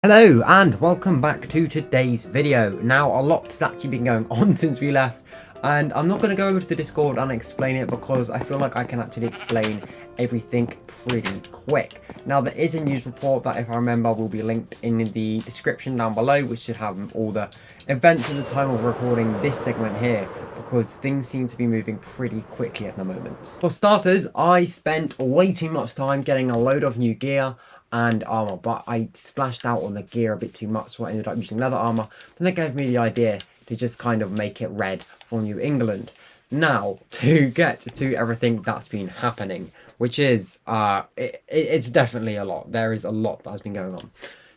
Hello and welcome back to today's video. Now a lot has actually been going on since we left, and I'm not going to go over to the Discord and explain it because I feel like I can actually explain everything pretty quick. Now there is a news report that, if I remember, will be linked in the description down below, which should have all the events at the time of recording this segment here, because things seem to be moving pretty quickly at the moment. For starters, I spent way too much time getting a load of new gear and armor, but I splashed out on the gear a bit too much, so I ended up using leather armor. Then that gave me the idea to just kind of make it red for New England. Now, to get to everything that's been happening, which is, it's definitely a lot. There is a lot that has been going on.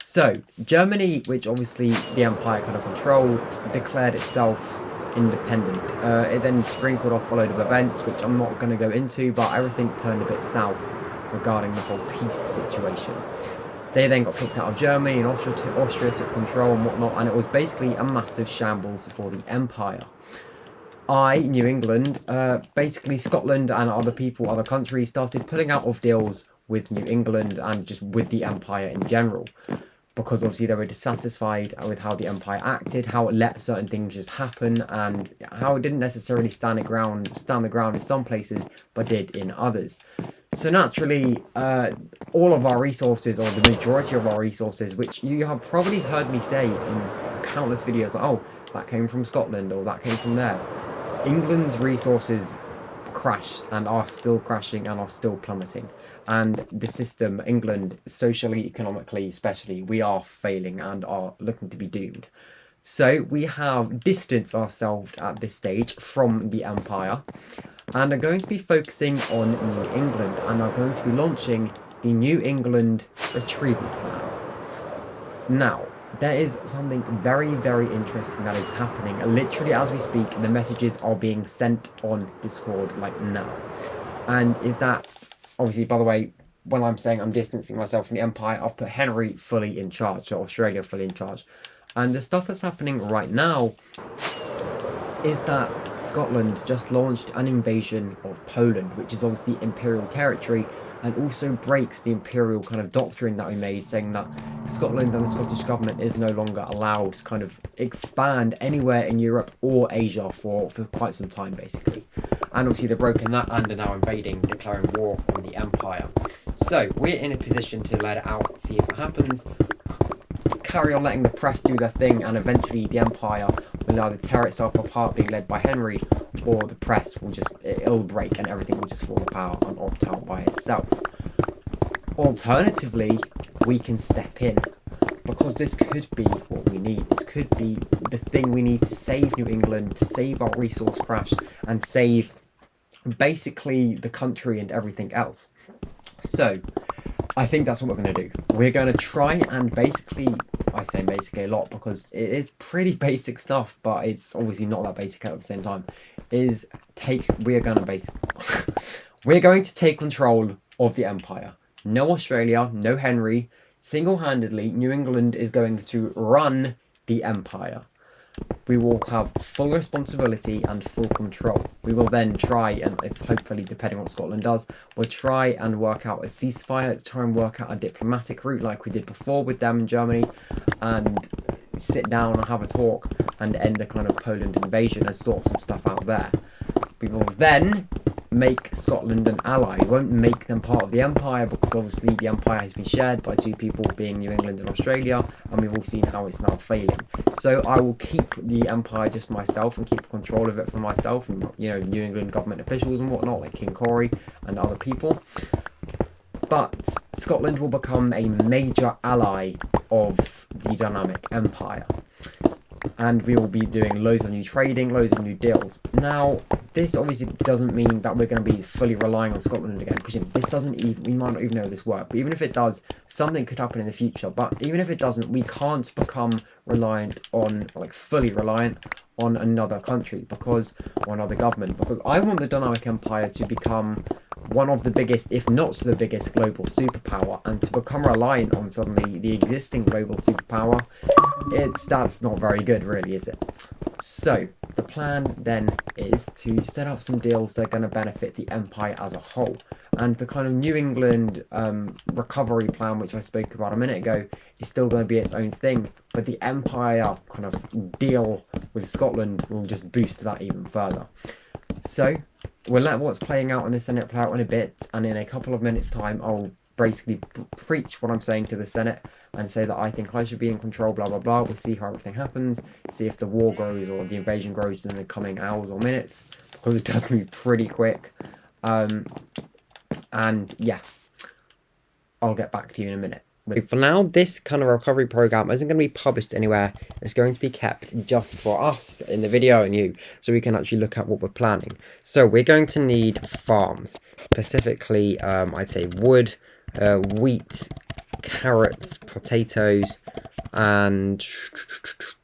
So, Germany, which obviously the Empire kind of controlled, declared itself independent. It then sprinkled off a load of events, which I'm not going to go into, but everything turned a bit south regarding the whole peace situation. They then got kicked out of Germany, and Austria took control and whatnot, and it was basically a massive shambles for the Empire. New England, basically Scotland and other countries started pulling out of deals with New England and just with the Empire in general, because obviously they were dissatisfied with how the Empire acted, how it let certain things just happen, and how it didn't necessarily stand the ground in some places, but did in others. So naturally, all of our resources, or the majority of our resources, which you have probably heard me say in countless videos, like, oh, that came from Scotland, or that came from there. England's resources crashed and are still crashing and are still plummeting. And the system, England, socially, economically, especially, we are failing and are looking to be doomed. So we have distanced ourselves at this stage from the Empire, and are going to be focusing on New England, and are going to be launching the New England Retrieval plan. Now, there is something very, very interesting that is happening. Literally, as we speak, the messages are being sent on Discord like now. And is that, obviously, by the way, when I'm saying I'm distancing myself from the Empire, I've put Henry fully in charge, so Australia fully in charge. And the stuff that's happening right now is that Scotland just launched an invasion of Poland, which is obviously imperial territory, and also breaks the imperial kind of doctrine that we made, saying that Scotland and the Scottish government is no longer allowed to kind of expand anywhere in Europe or Asia for quite some time, basically. And obviously they've broken that and are now invading, declaring war on the Empire. So we're in a position to let it out, see if it happens, carry on letting the press do their thing, and eventually the Empire will either tear itself apart, being led by Henry, or the press will just, it'll break and everything will just fall apart and opt out by itself. Alternatively, we can step in, because this could be what we need. This could be the thing we need to save New England, to save our resource crash, and save basically the country and everything else. So I think that's what we're going to do. We're going to try and basically, I say basically a lot because it is pretty basic stuff, but it's obviously not that basic at the same time, we're going to take control of the Empire. No Australia, no Henry. Single-handedly, New England is going to run the Empire. We will have full responsibility and full control. We will then try, and hopefully, depending on what Scotland does, we'll try and work out a ceasefire, try and work out a diplomatic route like we did before with them in Germany, and sit down and have a talk and end the kind of Poland invasion and sort some stuff out there. We will then make Scotland an ally. We won't make them part of the Empire, because obviously the Empire has been shared by two people, being New England and Australia, and we've all seen how it's now failing. So I will keep the Empire just myself and keep control of it for myself, and New England government officials and whatnot, like King Corey and other people. But Scotland will become a major ally of the Dynamic Empire, and we will be doing loads of new trading, loads of new deals. Now, this obviously doesn't mean that we're going to be fully relying on Scotland again, because if this doesn't even, we might not even know this works. But even if it does, something could happen in the future. But even if it doesn't, we can't become fully reliant on another country, or another government, because I want the Dynamic Empire to become one of the biggest, if not the biggest, global superpower, and to become reliant on suddenly the existing global superpower, that's not very good, really, is it? So the plan then is to set up some deals that are going to benefit the empire as a whole. And the kind of New England recovery plan, which I spoke about a minute ago, is still going to be its own thing. But the empire kind of deal with Scotland will just boost that even further. So we'll let what's playing out in the Senate play out in a bit. And in a couple of minutes' time, I'll basically preach what I'm saying to the Senate and say that I think I should be in control, blah, blah, blah. We'll see how everything happens, see if the war grows or the invasion grows in the coming hours or minutes, because it does move pretty quick. And yeah, I'll get back to you in a minute. For now, this kind of recovery program isn't going to be published anywhere. It's going to be kept just for us in the video and you, so we can actually look at what we're planning. So we're going to need farms, specifically, I'd say wood, wheat, carrots, potatoes, and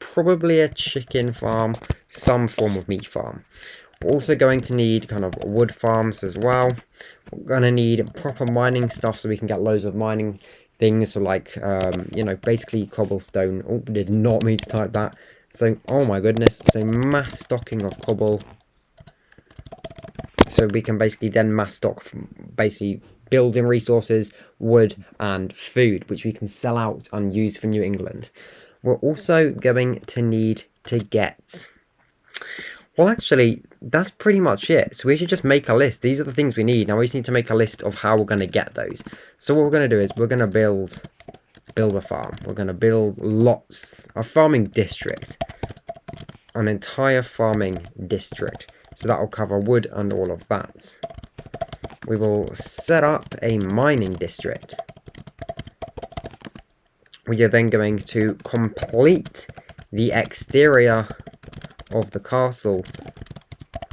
probably a chicken farm, some form of meat farm. We're also going to need kind of wood farms as well. We're going to need proper mining stuff so we can get loads of mining things, so like, you know, basically cobblestone. Oh, did not mean to type that. So, oh my goodness, so mass stocking of cobble. So we can basically then mass stock from basically building resources, wood, and food, which we can sell out and use for New England. We're also going to need to get... Well, actually, that's pretty much it. So we should just make a list. These are the things we need. Now we just need to make a list of how we're going to get those. So what we're going to do is we're going to build a farm. We're going to build lots, a farming district, an entire farming district. So that will cover wood and all of that. We will set up a mining district. We are then going to complete the exterior of the castle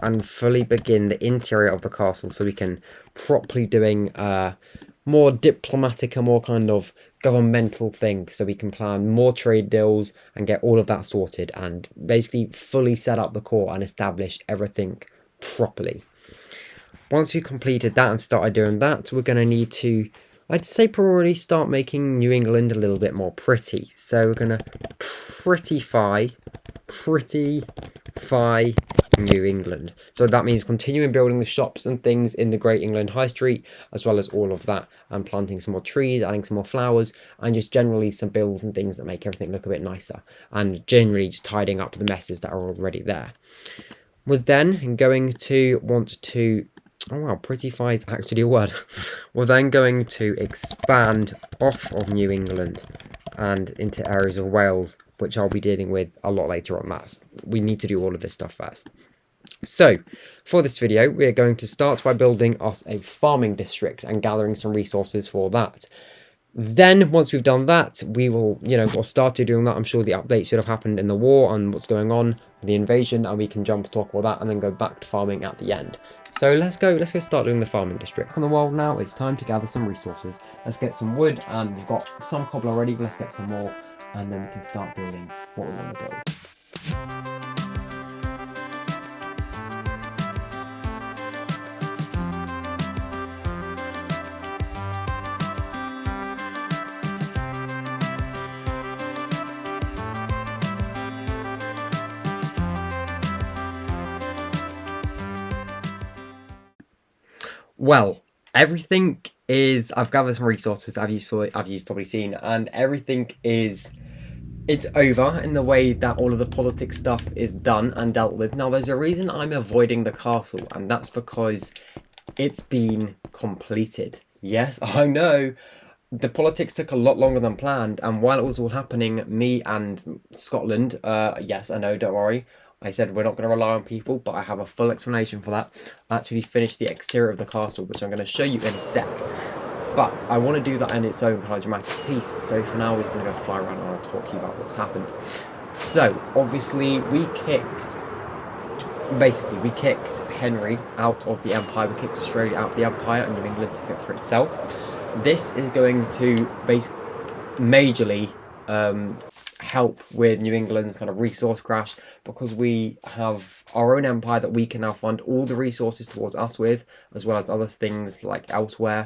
and fully begin the interior of the castle, so we can properly doing more diplomatic and more kind of governmental things, so we can plan more trade deals and get all of that sorted and basically fully set up the core and establish everything properly. Once we've completed that and started doing that, we're going to need to, I'd say, probably start making New England a little bit more pretty. So we're going to prettify New England. So that means continuing building the shops and things in the Great England High Street, as well as all of that, and planting some more trees, adding some more flowers, and just generally some builds and things that make everything look a bit nicer, and generally just tidying up the messes that are already there. We're then going to want to... Oh wow, prettify is actually a word. We're then going to expand off of New England and into areas of Wales, which I'll be dealing with a lot later on. We need to do all of this stuff first. So, for this video, we're going to start by building us a farming district and gathering some resources for that. Then, once we've done that, we will, we'll start doing that. I'm sure the updates should have happened in the war and what's going on, the invasion, and we can jump and talk about that and then go back to farming at the end. So let's go start doing the farming district. On the world now, it's time to gather some resources. Let's get some wood, and we've got some cobble already, but let's get some more, and then we can start building what we want to build. Well, everything is, I've gathered some resources, you've probably seen, and everything is, it's over in the way that all of the politics stuff is done and dealt with. Now, there's a reason I'm avoiding the castle, and that's because it's been completed. Yes, I know, the politics took a lot longer than planned, and while it was all happening, me and Scotland, yes, I know, don't worry, I said we're not going to rely on people, but I have a full explanation for that. I actually finished the exterior of the castle, which I'm going to show you in a sec. But I want to do that in its own kind of dramatic piece. So for now, we're going to go fly around and I'll talk to you about what's happened. So, obviously, we kicked Henry out of the Empire. We kicked Australia out of the Empire, and New England took it for itself. This is going to majorly help with New England's kind of resource crash, because we have our own empire that we can now fund all the resources towards us with, as well as other things like elsewhere.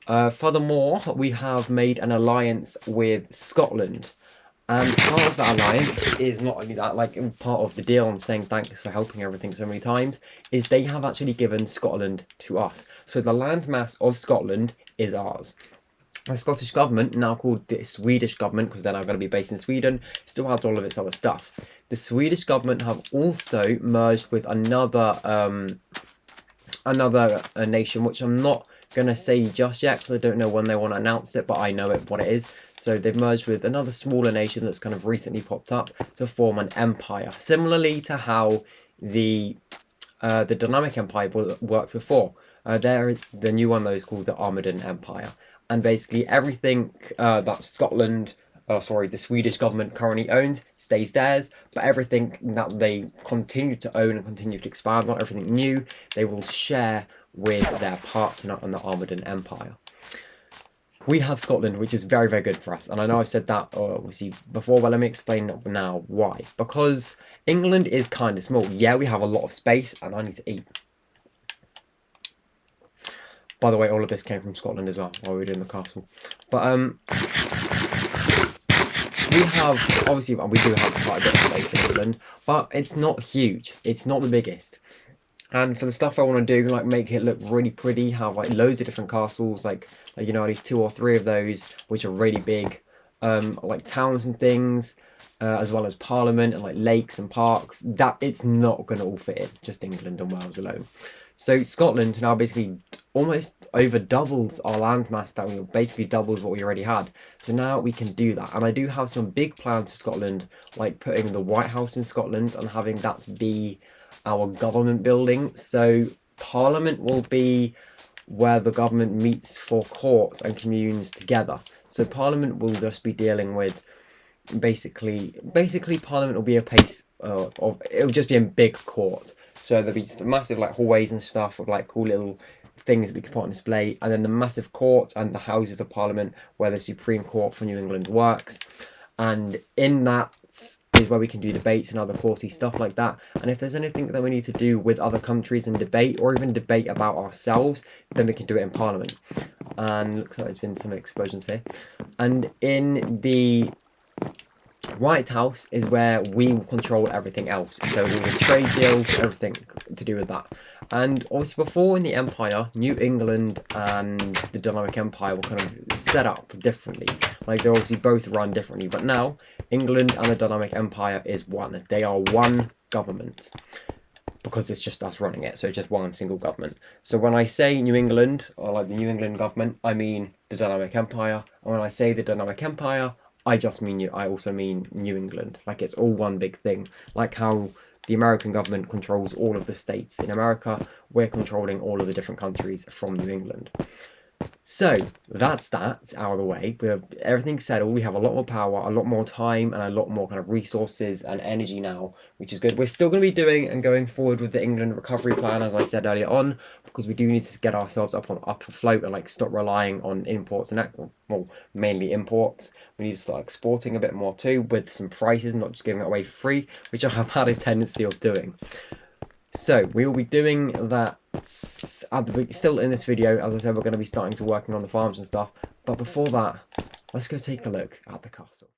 Furthermore, we have made an alliance with Scotland, And part of that alliance is not only that, like part of the deal and saying thanks for helping everything so many times, is they have actually given Scotland to us. So the landmass of Scotland is ours. The Scottish government, now called the Swedish government, because they're now going to be based in Sweden, still has all of its other stuff. The Swedish government have also merged with another nation, which I'm not going to say just yet because I don't know when they want to announce it, but I know what it is. So they've merged with another smaller nation that's kind of recently popped up to form an empire, similarly to how the Dynamic Empire worked before. There is the new one, though, is called the Armadin Empire. And basically everything that the Swedish government currently owns stays theirs, but everything that they continue to own and continue to expand on, everything new, they will share with their partner on the Armadin Empire. We have Scotland, which is very, very good for us. And I know I've said that obviously before, but let me explain now why. Because England is kind of small. Yeah, we have a lot of space, and I need to eat. By the way, all of this came from Scotland as well, while we were doing the castle. But we have, obviously, we do have quite a bit of space in England, but it's not huge. It's not the biggest. And for the stuff I want to do, like make it look really pretty, have like loads of different castles, like you know, at least 2 or 3 of those, which are really big, like towns and things, as well as Parliament and like lakes and parks. That it's not going to all fit in, just England and Wales alone. So Scotland now basically almost over doubles our landmass, that we basically doubles what we already had. So now we can do that. And I do have some big plans for Scotland, like putting the White House in Scotland and having that be our government building. So Parliament will be where the government meets for courts and communes together. So Parliament will just be dealing with basically Parliament will be a place of it'll just be a big court. So there'll be massive like hallways and stuff with like cool little things that we can put on display, and then the massive court and the Houses of Parliament where the Supreme Court for New England works. And in that is where we can do debates and other courty stuff like that. And if there's anything that we need to do with other countries and debate, or even debate about ourselves, then we can do it in Parliament. And looks like there's been some explosions here. And in the White House is where we will control everything else. So all the trade deals, everything to do with that. And obviously before in the Empire, New England and the Dynamic Empire were kind of set up differently. Like they're obviously both run differently. But now, England and the Dynamic Empire is one. They are one government. Because it's just us running it. So just one single government. So when I say New England, or like the New England government, I mean the Dynamic Empire. And when I say the Dynamic Empire, I also mean New England. Like it's all one big thing. Like how the American government controls all of the states in America, we're controlling all of the different countries from New England. So that's that out of the way. We have everything settled. We have a lot more power, a lot more time, and a lot more kind of resources and energy now, which is good. We're still going to be doing and going forward with the England recovery plan, as I said earlier on, because we do need to get ourselves up afloat and like stop relying on imports and well, mainly imports. We need to start exporting a bit more too, with some prices, not just giving it away for free, which I have had a tendency of doing. So we will be doing that still in this video. As I said, we're going to be starting to working on the farms and stuff. But before that, let's go take a look at the castle.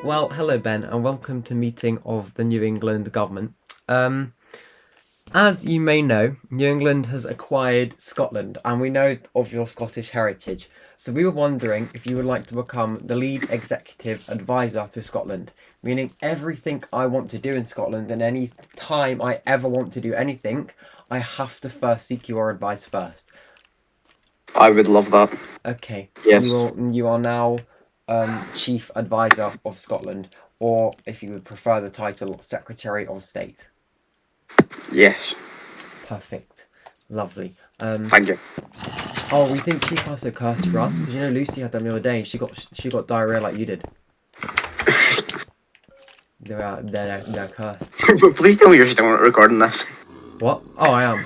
well, hello Ben, and welcome to meeting of the New England government. As you may know, New England has acquired Scotland, and we know of your Scottish heritage. So we were wondering if you would like to become the lead executive advisor to Scotland, meaning everything I want to do in Scotland and any time I ever want to do anything, I have to first seek your advice first. I would love that. Okay. Yes. You are now Chief Advisor of Scotland, or if you would prefer the title, Secretary of State. Yes. Perfect. Lovely. Thank you. Oh, we think she's also cursed for us, because you know Lucy had them the other day. She got diarrhea like you did. They're cursed. Please tell me you're still recording this. What? Oh, I am.